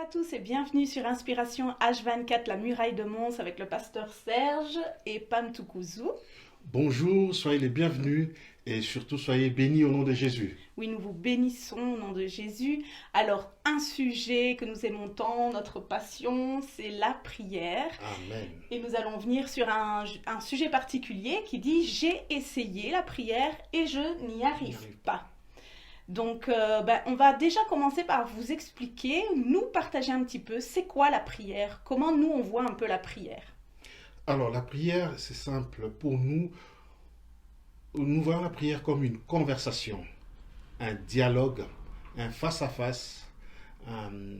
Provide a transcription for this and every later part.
Bonjour à tous et bienvenue sur Inspiration H24, la muraille de Mons avec le pasteur Serge et Pam Toukouzou. Bonjour, soyez les bienvenus et surtout soyez bénis au nom de Jésus. Oui, nous vous bénissons au nom de Jésus. Alors, un sujet que nous aimons tant, notre passion, c'est la prière. Amen. Et nous allons venir sur un sujet particulier qui dit « J'ai essayé la prière et je n'y arrive pas ». Donc, on va déjà commencer par vous expliquer, nous partager un petit peu, c'est quoi la prière? Comment nous, on voit un peu la prière? Alors la prière, c'est simple. Pour nous, nous voyons la prière comme une conversation, un dialogue, un face-à-face, un-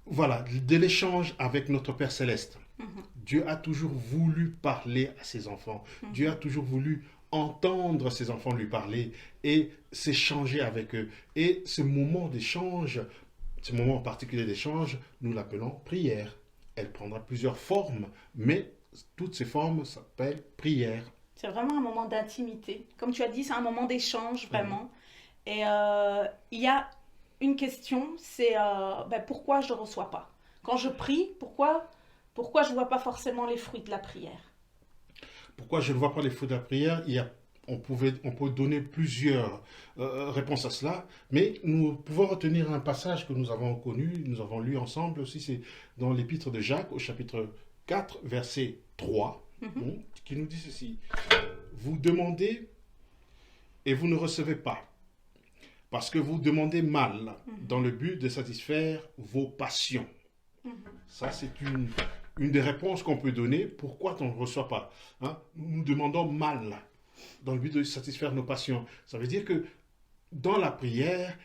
voilà, de l'échange avec notre Père Céleste. Mhm, Dieu a toujours voulu parler à ses enfants. Dieu a mhm. toujours voulu entendre ses enfants lui parler et s'échanger avec eux. Et ce moment d'échange, ce moment particulier d'échange, nous l'appelons prière. Elle prendra plusieurs formes, mais toutes ces formes s'appellent prière. C'est vraiment un moment d'intimité. Comme tu as dit, c'est un moment d'échange, Mhm. vraiment. Et il y a une question, c'est pourquoi je ne reçois pas? Quand je prie, pourquoi je ne vois pas forcément les fruits de la prière? Pourquoi je ne vois pas les fruits de la prière? On peut donner plusieurs réponses à cela, mais nous pouvons retenir un passage que nous avons connu, nous avons lu ensemble aussi, c'est dans l'épître de Jacques au chapitre 4, verset 3, Mhm, qui nous dit ceci. Vous demandez et vous ne recevez pas, parce que vous demandez mal, mhm, dans le but de satisfaire vos passions. mhm. Ça, c'est une des réponses qu'on peut donner. Pourquoi on ne reçoit pas, hein? Nous demandons mal dans le but de satisfaire nos passions. Ça veut dire que dans la prière,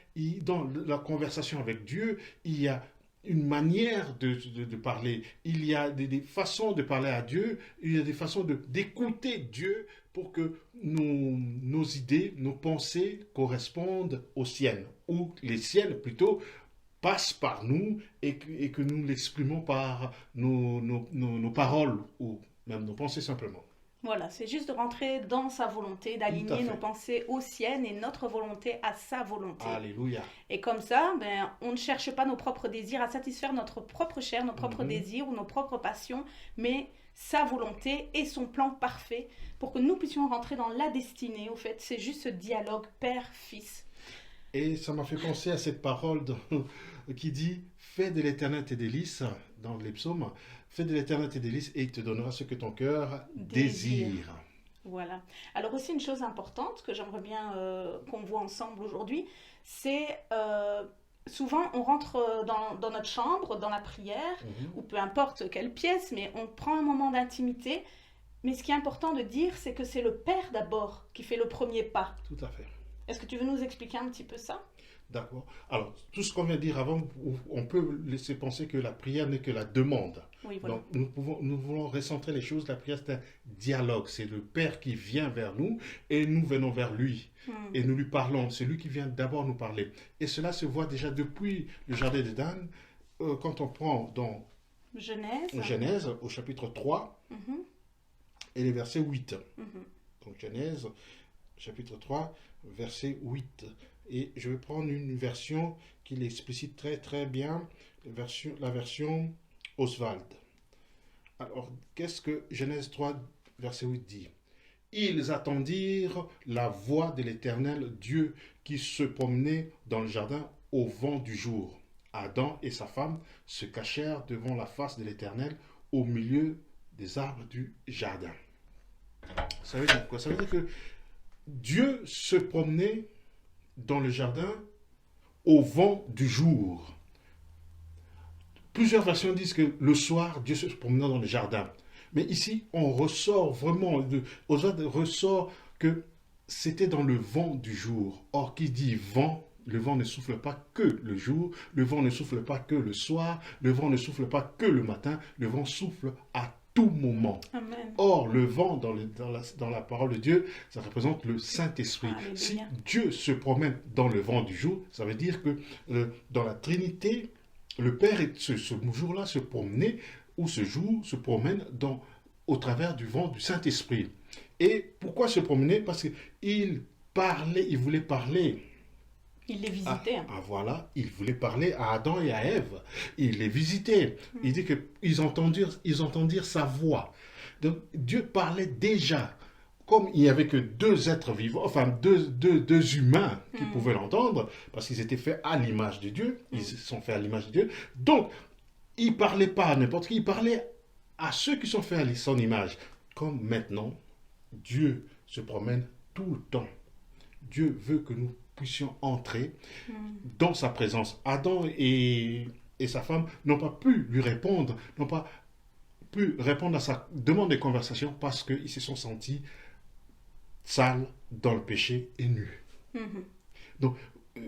dans la conversation avec Dieu, il y a une manière de parler. Il y a des façons de parler à Dieu. Il y a des façons d'écouter Dieu pour que nos idées, nos pensées correspondent aux siennes. Ou les siennes plutôt passent par nous et que nous l'exprimons par nos paroles ou même nos pensées simplement. Voilà, c'est juste de rentrer dans sa volonté, Tout à d'aligner nos fait. pensées aux siennes et notre volonté à sa volonté. Alléluia. Et comme ça, on ne cherche pas nos propres désirs à satisfaire notre propre chair, nos propres Mhm. désirs ou nos propres passions, mais sa volonté et son plan parfait pour que nous puissions rentrer dans la destinée. Au fait, c'est juste ce dialogue père-fils. Et ça m'a fait penser à cette parole qui dit fais de l'éternel tes délices dans les psaumes, fais de l'éternel tes délices et il te donnera ce que ton cœur Désir. désire. Voilà. Alors aussi une chose importante que j'aimerais bien qu'on voit ensemble aujourd'hui, c'est souvent on rentre dans notre chambre, dans la prière, Mhm. ou peu importe quelle pièce, mais on prend un moment d'intimité. Mais ce qui est important de dire, c'est que c'est le Père d'abord qui fait le premier pas. Tout à fait. Est-ce que tu veux nous expliquer un petit peu ça? D'accord. Alors, tout ce qu'on vient de dire avant, on peut laisser penser que la prière n'est que la demande. Oui, voilà. Donc, nous voulons recentrer les choses. La prière, c'est un dialogue. C'est le Père qui vient vers nous et nous venons vers lui. Hmm. Et nous lui parlons. C'est lui qui vient d'abord nous parler. Et cela se voit déjà depuis le Jardin d'Éden. Quand on prend dans Genèse. Genèse, au chapitre 3 Mhm, et les versets 8. mhm. Donc, Genèse, chapitre 3, verset 8. Et je vais prendre une version qui l'explicite très très bien, la version Oswald. Alors, qu'est-ce que Genèse 3, verset 8 dit? Ils attendirent la voix de l'Éternel Dieu qui se promenait dans le jardin au vent du jour. Adam et sa femme se cachèrent devant la face de l'Éternel au milieu des arbres du jardin. Ça veut dire quoi? Ça veut dire que Dieu se promenait dans le jardin au vent du jour. Plusieurs versions disent que le soir, Dieu se promenait dans le jardin. Mais ici, on ressort vraiment, Oswald ressort que c'était dans le vent du jour. Or, qui dit vent, le vent ne souffle pas que le jour, le vent ne souffle pas que le soir, le vent ne souffle pas que le matin, le vent souffle à tout moment. Amen. Or, le vent dans la parole de Dieu, ça représente le Saint-Esprit. Si Alléluia. Dieu se promène dans le vent du jour, ça veut dire que dans la Trinité, le Père, ce jour-là, se promenait, ou ce jour se promène au travers du vent du Saint-Esprit. Et pourquoi se promener? Parce qu'il parlait, il voulait parler Il les visitait. Voilà, il voulait parler à Adam et à Ève. Il les visitait. Il dit qu'ils entendirent sa voix. Donc Dieu parlait déjà. Comme il n'y avait que deux êtres vivants, enfin deux humains qui pouvaient l'entendre, parce qu'ils étaient faits à l'image de Dieu, ils sont faits à l'image de Dieu. Donc, il ne parlait pas à n'importe qui, il parlait à ceux qui sont faits à son image. Comme maintenant, Dieu se promène tout le temps. Dieu veut que nous puissions entrer dans sa présence. Adam et sa femme n'ont pas pu lui répondre, n'ont pas pu répondre à sa demande de conversation parce qu'ils se sont sentis sales dans le péché et nus. Donc,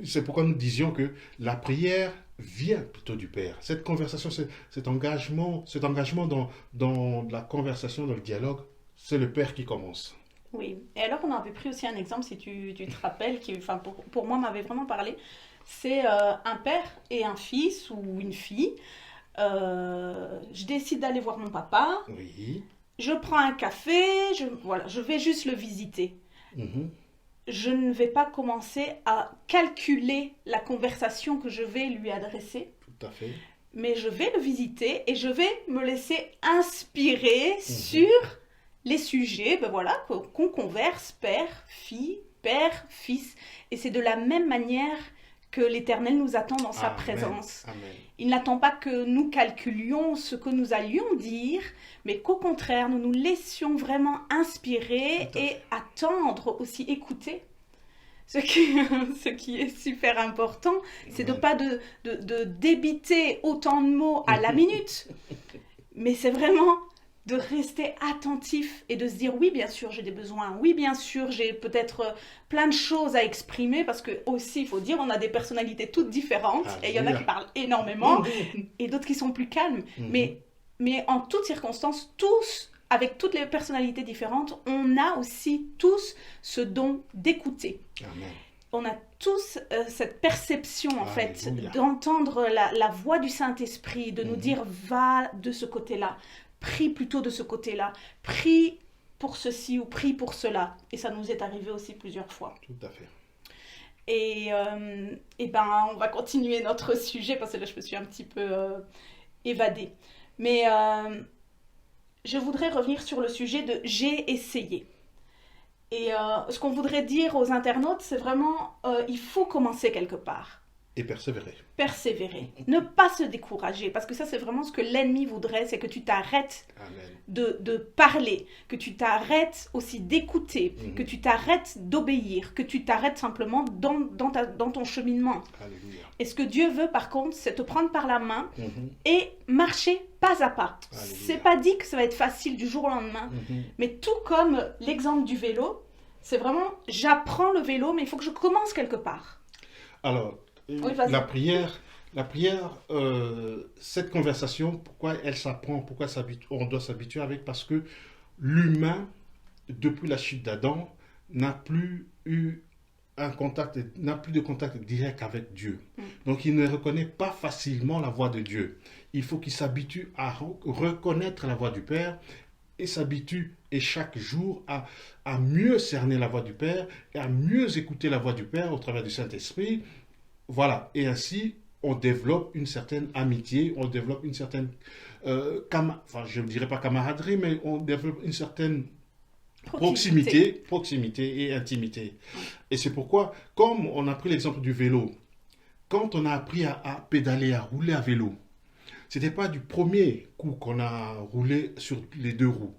c'est pourquoi nous disions que la prière vient plutôt du Père. Cette conversation, cet engagement dans la conversation, dans le dialogue, c'est le Père qui commence. Oui, et alors on avait pris aussi un exemple, si tu te rappelles, qui pour moi m'avait vraiment parlé. C'est un père et un fils ou une fille. Je décide d'aller voir mon papa. Oui. Je prends un café, je vais juste le visiter. Je ne vais pas commencer à calculer la conversation que je vais lui adresser. Tout à fait. Mais je vais le visiter et je vais me laisser inspirer sur les sujets qu'on converse, père, fils. Et c'est de la même manière que l'Éternel nous attend dans sa présence. Amen. Il n'attend pas que nous calculions ce que nous allions dire, mais qu'au contraire, nous nous laissions vraiment inspirer et attendre, aussi écouter. Ce qui est super important, c'est de ne pas de débiter autant de mots à la minute, mais c'est vraiment de rester attentif et de se dire oui bien sûr j'ai des besoins, oui bien sûr j'ai peut-être plein de choses à exprimer parce que aussi il faut dire on a des personnalités toutes différentes et il y en a qui parlent énormément et d'autres qui sont plus calmes, mais en toutes circonstances tous, avec toutes les personnalités différentes, on a aussi tous ce don d'écouter. Amen. On a tous cette perception en fait Alléluia. d'entendre la voix du Saint-Esprit, de nous dire va de ce côté-là, prie plutôt de ce côté-là, prie pour ceci ou prie pour cela. Et ça nous est arrivé aussi plusieurs fois. Tout à fait. Et on va continuer notre sujet parce que là je me suis un petit peu évadée. Mais je voudrais revenir sur le sujet de j'ai essayé. Et ce qu'on voudrait dire aux internautes, c'est vraiment il faut commencer quelque part. Et persévérer. Persévérer. Ne pas se décourager. Parce que ça, c'est vraiment ce que l'ennemi voudrait, c'est que tu t'arrêtes de parler, que tu t'arrêtes aussi d'écouter, que tu t'arrêtes d'obéir, que tu t'arrêtes simplement dans ton cheminement. Alléluia. Et ce que Dieu veut, par contre, c'est te prendre par la main et marcher pas à pas. Alléluia. C'est pas dit que ça va être facile du jour au lendemain. Mais tout comme l'exemple du vélo, c'est vraiment, j'apprends le vélo, mais il faut que je commence quelque part. Alors, la prière, cette conversation, pourquoi elle s'apprend, pourquoi on doit s'habituer avec, parce que l'humain, depuis la chute d'Adam, n'a plus de contact direct avec Dieu. Donc il ne reconnaît pas facilement la voix de Dieu. Il faut qu'il s'habitue à reconnaître la voix du Père et s'habitue et chaque jour à mieux cerner la voix du Père et à mieux écouter la voix du Père au travers du Saint-Esprit. Voilà, et ainsi on développe une certaine amitié, on développe une certaine, je ne dirais pas camaraderie, mais on développe une certaine proximité et intimité. Et c'est pourquoi, comme on a pris l'exemple du vélo, quand on a appris à pédaler, à rouler à vélo, ce n'était pas du premier coup qu'on a roulé sur les deux roues.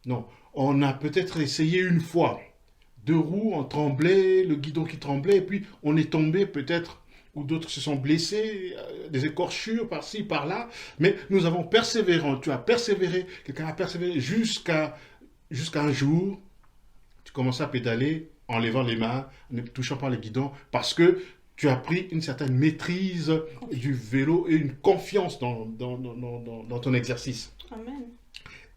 Non, on a peut-être essayé une fois. Deux roues, on tremblait, le guidon qui tremblait, et puis on est tombé peut-être, ou d'autres se sont blessés, des écorchures par-ci, par-là, mais nous avons persévéré, tu as persévéré, quelqu'un a persévéré jusqu'à un jour, tu commences à pédaler en levant les mains, en ne touchant pas le guidon, parce que tu as pris une certaine maîtrise du vélo et une confiance dans ton exercice. Amen.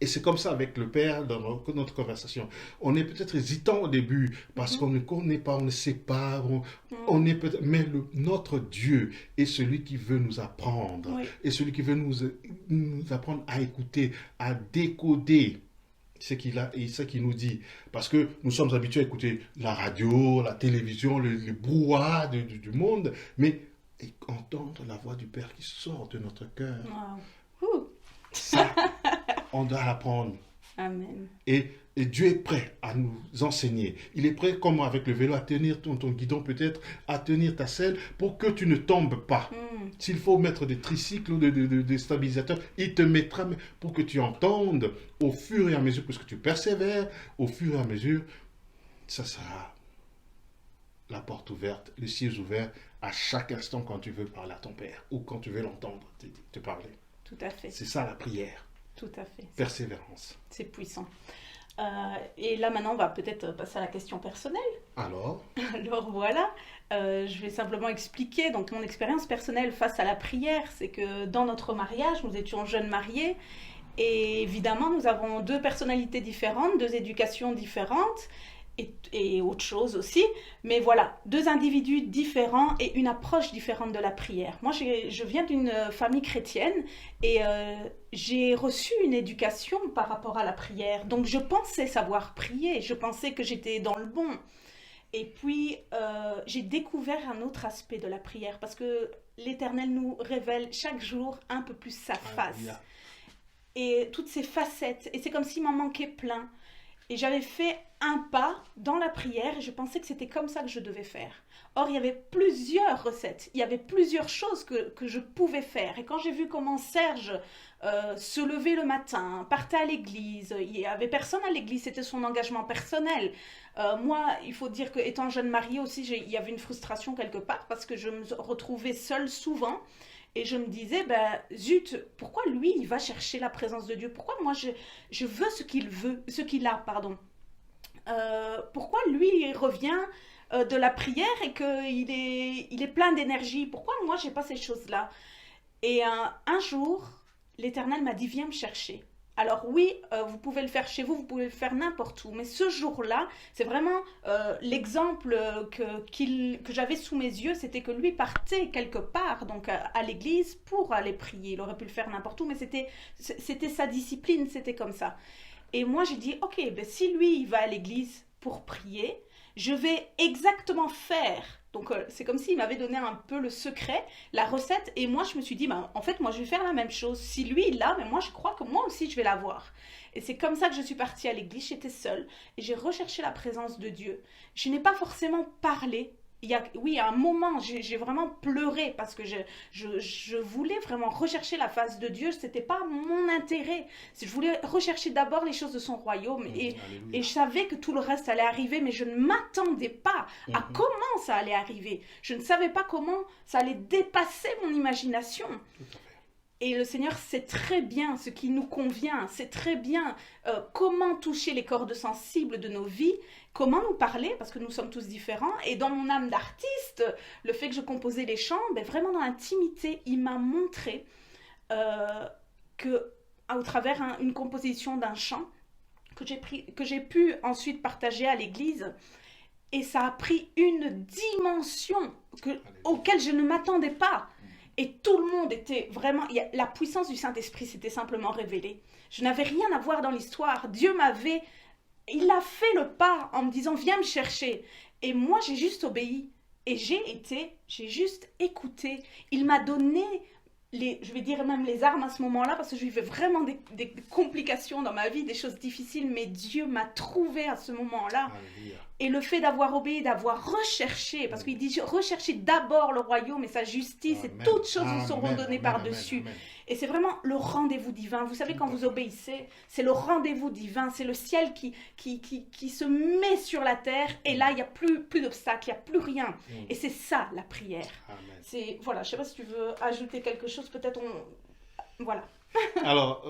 Et c'est comme ça avec le Père dans notre conversation. On est peut-être hésitant au début parce qu'on ne connaît pas, on ne sait pas, mais notre Dieu est celui qui veut nous apprendre, et celui qui veut nous apprendre à écouter, à décoder ce qu'il nous dit. Parce que nous sommes habitués à écouter la radio, la télévision, le brouhaha du monde, mais entendre la voix du Père qui sort de notre cœur, ça, on doit l'apprendre. Amen. Et Dieu est prêt à nous enseigner. Il est prêt, comme avec le vélo, à tenir ton guidon peut-être, à tenir ta selle pour que tu ne tombes pas. S'il faut mettre des tricycles ou des stabilisateurs, il te mettra pour que tu entendes au fur et à mesure, parce que tu persévères, au fur et à mesure, ça sera la porte ouverte, les cieux ouverts à chaque instant quand tu veux parler à ton Père ou quand tu veux l'entendre te parler. Tout à fait. C'est ça la prière. Tout à fait. Persévérance. C'est puissant. Et là maintenant, on va peut-être passer à la question personnelle. Alors Voilà, je vais simplement expliquer donc mon expérience personnelle face à la prière. C'est que dans notre mariage, nous étions jeunes mariés et évidemment, nous avons deux personnalités différentes, deux éducations différentes et autre chose aussi. Mais voilà, deux individus différents et une approche différente de la prière. Moi, je viens d'une famille chrétienne et j'ai reçu une éducation par rapport à la prière. Donc, je pensais savoir prier, je pensais que j'étais dans le bon. Et puis, j'ai découvert un autre aspect de la prière parce que l'Éternel nous révèle chaque jour un peu plus sa face. Et toutes ces facettes. Et c'est comme s'il m'en manquait plein. Et j'avais fait un pas dans la prière et je pensais que c'était comme ça que je devais faire. Or, il y avait plusieurs recettes, il y avait plusieurs choses que je pouvais faire. Et quand j'ai vu comment Serge se levait le matin, partait à l'église, il n'y avait personne à l'église, c'était son engagement personnel. Moi, il faut dire qu'étant jeune mariée aussi, il y avait une frustration quelque part parce que je me retrouvais seule souvent. Et je me disais, zut, pourquoi lui, il va chercher la présence de Dieu? Pourquoi moi, je veux ce qu'il a, pardon. Pourquoi lui, il revient de la prière et qu'il est plein d'énergie? Pourquoi moi, j'ai pas ces choses-là? Et un jour, l'Éternel m'a dit, viens me chercher. Alors oui, vous pouvez le faire chez vous, vous pouvez le faire n'importe où. Mais ce jour-là, c'est vraiment l'exemple que j'avais sous mes yeux, c'était que lui partait quelque part, donc à l'église, pour aller prier. Il aurait pu le faire n'importe où, mais c'était sa discipline, c'était comme ça. Et moi, j'ai dit, ok, si lui, il va à l'église pour prier, je vais exactement faire. Donc, c'est comme s'il m'avait donné un peu le secret, la recette. Et moi, je me suis dit, en fait, moi, je vais faire la même chose. Si lui, il l'a, mais moi, je crois que moi aussi, je vais l'avoir. Et c'est comme ça que je suis partie à l'église. J'étais seule et j'ai recherché la présence de Dieu. Je n'ai pas forcément parlé. Oui, à un moment, j'ai vraiment pleuré parce que je voulais vraiment rechercher la face de Dieu. Ce n'était pas mon intérêt. Je voulais rechercher d'abord les choses de son royaume. Et je savais que tout le reste allait arriver, mais je ne m'attendais pas à comment ça allait arriver. Je ne savais pas comment ça allait dépasser mon imagination. Et le Seigneur sait très bien ce qui nous convient, sait très bien comment toucher les cordes sensibles de nos vies, comment nous parler, parce que nous sommes tous différents. Et dans mon âme d'artiste, le fait que je composais les chants, vraiment dans l'intimité, il m'a montré que, au travers une composition d'un chant que j'ai pu ensuite partager à l'église, et ça a pris une dimension auquel je ne m'attendais pas. Et tout le monde était vraiment... La puissance du Saint-Esprit s'était simplement révélée. Je n'avais rien à voir dans l'histoire. Dieu il a fait le pas en me disant, viens me chercher. Et moi, j'ai juste obéi. Et j'ai juste écouté. Il m'a donné, je vais dire même les armes à ce moment-là, parce que je vivais vraiment des complications dans ma vie, des choses difficiles, mais Dieu m'a trouvé à ce moment-là. Alléluia. Et le fait d'avoir obéi, d'avoir recherché, parce qu'il dit recherchez d'abord le royaume et sa justice, Amen. Et toutes choses vous seront données par-dessus. Et c'est vraiment le rendez-vous divin. Vous savez, quand vous obéissez, c'est le rendez-vous divin, c'est le ciel qui se met sur la terre, et là, il n'y a plus d'obstacles, il n'y a plus rien. Et c'est ça, la prière. Amen. Voilà, je ne sais pas si tu veux ajouter quelque chose, peut-être Voilà. Alors...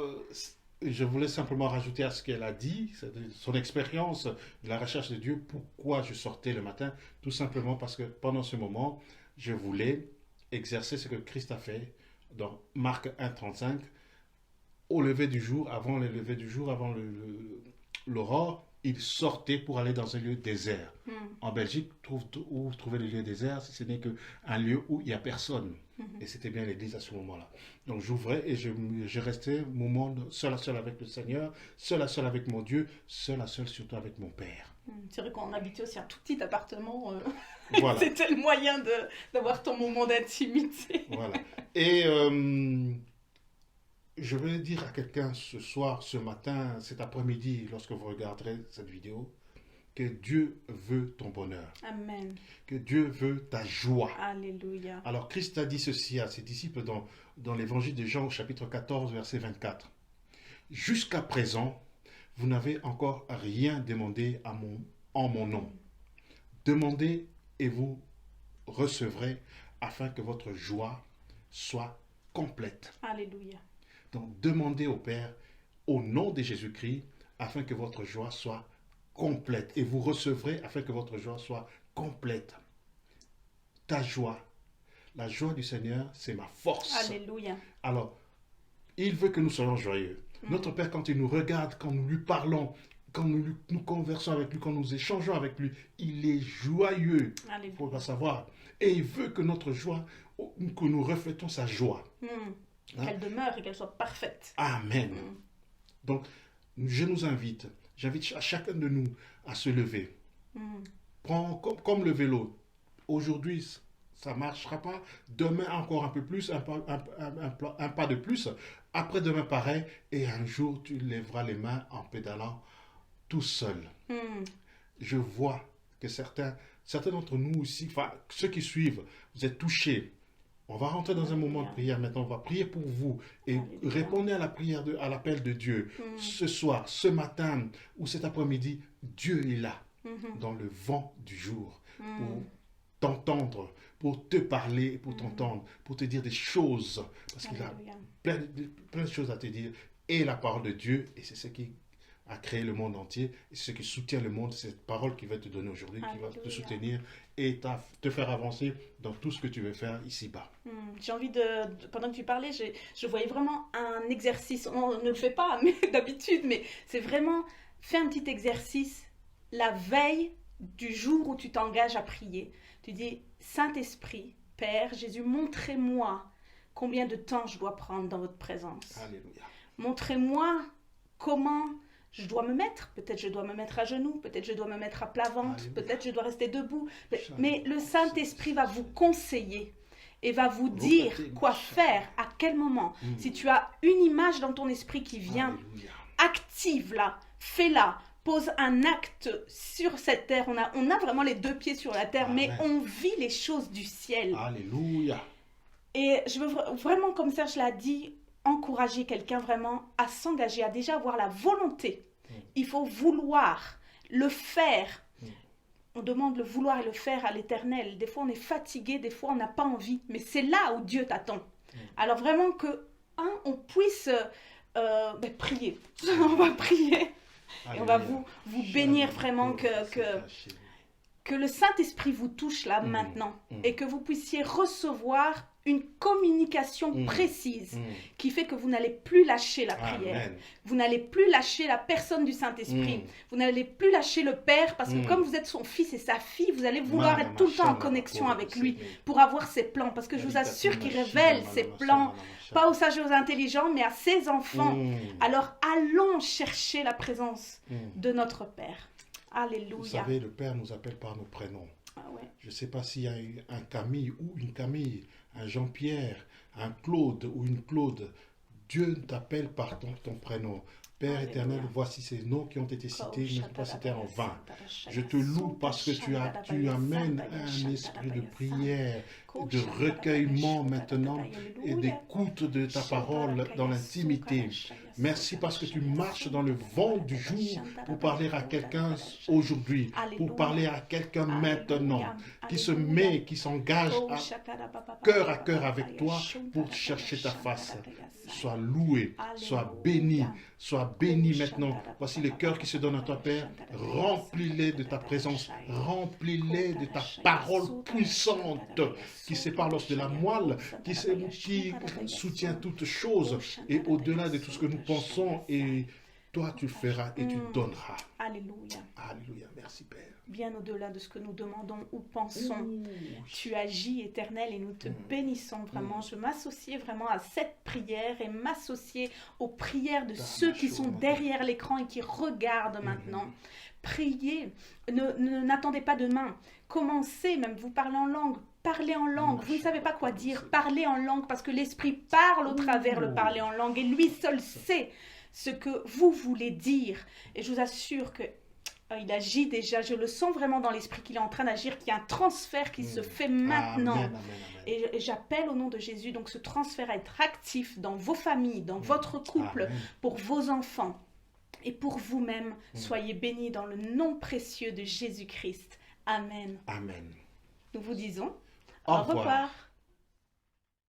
je voulais simplement rajouter à ce qu'elle a dit, son expérience de la recherche de Dieu, pourquoi je sortais le matin, tout simplement parce que pendant ce moment, je voulais exercer ce que Christ a fait dans Marc 1,35, au lever du jour, avant le lever du jour, avant l'aurore, il sortait pour aller dans un lieu désert. En Belgique, où vous trouvez le lieu désert, si ce n'est qu'un lieu où il n'y a personne. Et c'était bien l'église à ce moment-là. Donc j'ouvrais et je restais mon monde seul à seul avec le Seigneur, seul à seul avec mon Dieu, seul à seul surtout avec mon Père. C'est vrai qu'on habitait aussi un tout petit appartement. Voilà. C'était le moyen d'avoir ton moment d'intimité. Voilà. Et je vais dire à quelqu'un ce soir, ce matin, cet après-midi, lorsque vous regarderez cette vidéo, que Dieu veut ton bonheur. Amen. Que Dieu veut ta joie. Alléluia. Alors Christ a dit ceci à ses disciples dans l'évangile de Jean au chapitre 14, verset 24. Jusqu'à présent, vous n'avez encore rien demandé en mon nom. Demandez et vous recevrez afin que votre joie soit complète. Alléluia. Donc demandez au Père au nom de Jésus-Christ afin que votre joie soit complète. Et vous recevrez afin que votre joie soit complète. Ta joie, la joie du Seigneur, c'est ma force. Alléluia. Alors, il veut que nous soyons joyeux. Notre Père, quand il nous regarde, quand nous lui parlons, quand nous conversons avec lui, quand nous échangeons avec lui, il est joyeux. Il faut le savoir. Et il veut que notre joie, que nous reflétons sa joie. Qu'elle demeure et qu'elle soit parfaite. Amen. Donc, j'invite à chacun de nous à se lever. Prends comme le vélo. Aujourd'hui, ça ne marchera pas. Demain, encore un peu plus, un pas de plus. Après-demain, pareil. Et un jour, tu lèveras les mains en pédalant tout seul. Je vois que certains d'entre nous aussi, enfin, ceux qui suivent, vous êtes touchés. On va rentrer dans un moment de prière maintenant. On va prier pour vous et répondez à la prière, à l'appel de Dieu. Ce soir, ce matin ou cet après-midi, Dieu est là, dans le vent du jour, pour t'entendre, pour te parler, pour t'entendre, pour te dire des choses. Parce qu'il a plein de choses à te dire. Et la parole de Dieu, et c'est ce qui a créé le monde entier, et c'est ce qui soutient le monde, c'est cette parole qui va te donner aujourd'hui, qui va te soutenir et te faire avancer dans tout ce que tu veux faire ici-bas. J'ai envie pendant que tu parlais, je voyais vraiment un exercice, on ne le fait pas mais, d'habitude, mais c'est vraiment, fais un petit exercice la veille du jour où tu t'engages à prier. Tu dis, Saint-Esprit, Père, Jésus, montrez-moi combien de temps je dois prendre dans votre présence. Alléluia. Montrez-moi comment je dois me mettre. Peut-être je dois me mettre à genoux, peut-être je dois me mettre à plat ventre, peut-être je dois rester debout. Mais le Saint-Esprit va vous conseiller et va vous dire quoi faire, à quel moment. Si tu as une image dans ton esprit qui vient, active-la, fais-la. Pose un acte sur cette terre. On a vraiment les deux pieds sur la terre, mais on vit les choses du ciel. Alléluia. Et je veux vraiment, comme Serge l'a dit, encourager quelqu'un vraiment à s'engager, à déjà avoir la volonté. Il faut vouloir le faire. On demande le vouloir et le faire à l'Éternel. Des fois, on est fatigué, des fois, on n'a pas envie. Mais c'est là où Dieu t'attend. Alors vraiment on puisse prier. On va prier. Et on va vous bénir vraiment que le Saint-Esprit vous touche là maintenant et que vous puissiez recevoir une communication précise qui fait que vous n'allez plus lâcher la prière. Amen. Vous n'allez plus lâcher la personne du Saint-Esprit. Vous n'allez plus lâcher le Père parce que comme vous êtes son fils et sa fille, vous allez vouloir être tout le temps en connexion avec lui pour avoir ses plans. Parce que je vous assure qu'il révèle ses plans, pas aux sages et aux intelligents, mais à ses enfants. Alors allons chercher la présence de notre Père. Alléluia. Vous savez, le Père nous appelle par nos prénoms. Je ne sais pas s'il y a un Camille ou une Camille, un Jean-Pierre, un Claude ou une Claude. Dieu t'appelle par ton prénom. Père éternel, voici ces noms qui ont été cités, ne sont pas cités en vain. Je te loue parce que tu amènes un esprit de prière, de recueillement maintenant et d'écoute de ta parole dans l'intimité. Merci parce que tu marches dans le vent du jour pour parler à quelqu'un aujourd'hui, pour parler à quelqu'un maintenant, qui se met, qui s'engage à cœur avec toi pour chercher ta face. Sois loué, sois béni maintenant. Voici le cœur qui se donne à toi, Père. Remplis-les de ta présence, remplis-les de ta parole puissante qui sépare l'os de la moelle, qui soutient toutes choses et au-delà de tout ce que nous pensons et Toi, tu feras et tu donneras. Alléluia. Alléluia. Merci, Père. Bien au-delà de ce que nous demandons ou pensons. Ouh, Tu agis, Éternel, et nous te bénissons vraiment. Je m'associe vraiment à cette prière et m'associer aux prières de ceux qui sont derrière l'écran et qui regardent maintenant. Priez, n'attendez pas demain. Commencez, même vous parlez en langue. Parlez en langue. Vous ne savez pas quoi dire. Parlez en langue parce que l'Esprit parle au travers le parler en langue et lui seul sait ce que vous voulez dire. Et je vous assure que il agit déjà. Je le sens vraiment dans l'Esprit qu'il est en train d'agir, qu'il y a un transfert qui se fait maintenant. Amen, amen, amen. Et j'appelle au nom de Jésus donc ce transfert à être actif dans vos familles, dans votre couple, Amen. pour vos enfants et pour vous-même. Soyez bénis dans le nom précieux de Jésus-Christ. Amen. Amen. Nous vous disons Au au revoir. revoir.